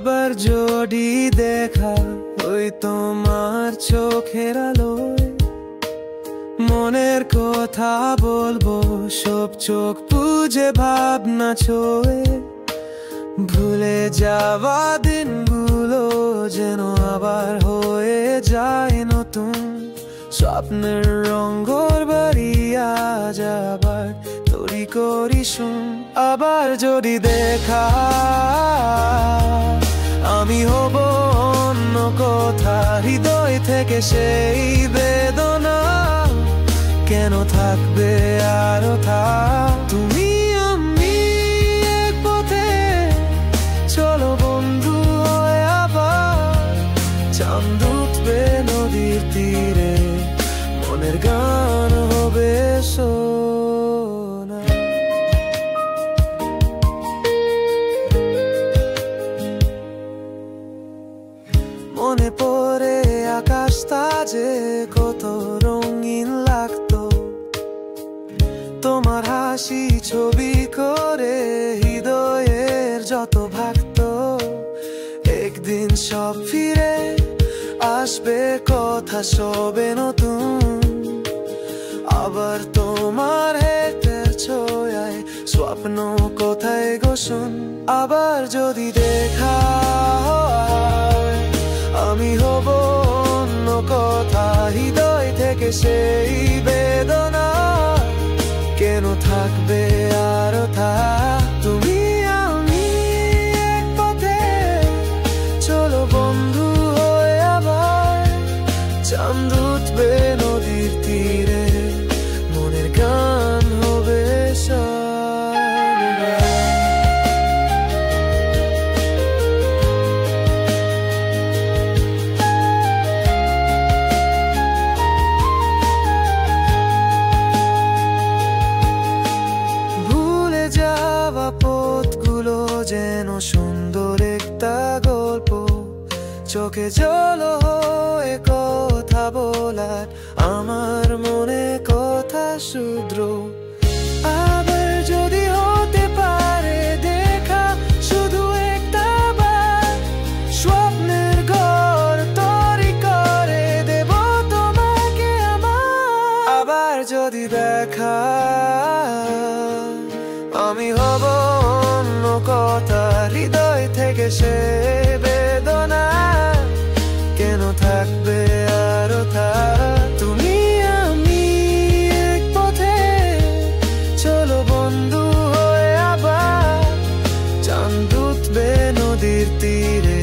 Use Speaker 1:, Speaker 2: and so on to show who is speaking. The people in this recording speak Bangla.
Speaker 1: আবার যদি দেখা ওই তোমার চোখের আলোয়, মনের কথা বলবো সব চোখ বুঝে ভাবনা ছোঁয়ে। ভুলে যাওয়া দিনগুলো যেন আবার হয়ে যায় নতুন, স্বপ্নের রঙের বাড়ি আজ আবার তৈরি করি শুন। আবার যদি দেখা আমি হব অন্য কথা, হৃদয় থেকে সেই বেদনা কেন থাকবে আরো তুমি আমি এক পথে, চলো বন্ধু হয়ে আবার চাঁদ উঠবে নদীর তীরে, মনের গান হবে শোনা। মনে পড়ে আকাশটা যে কত রঙিন লাগতো, তোমার হাসি ছবি করে হৃদয়ের যত ভাগতো। একদিন সব ফিরে আসবে, কথা সবে নতুন, আবার তোমার হাতের ছোঁয়ায় স্বপ্ন কোথায় গোসন। আবার যদি দেখা আমি হব অন্য কথা, হৃদয় থেকে সেই বেদনা কেন থাকবে আরো তুমি আমি এক পথে, চলো বন্ধু হয়ে আবার চাঁদ উঠবে নদীর তীরে, মনের গান হবে পথগুলো যেন সুন্দর একটা গল্প, চোখে জল হয়ে কথা বলার আমার মনে কথা শুদ্র। আবার যদি হতে পারে দেখা শুধু একটা বার, স্বপ্নের ঘর তৈরি করে দেব তোমাকে আমার। আবার যদি দেখা আমি হব অন্য কথা, হৃদয় থেকে সে বেদনা কেন থাকবে আরো তুমি আমি এক পথে, চলো বন্ধু হয়ে আবার চাঁদ উঠবে নদীর তীরে,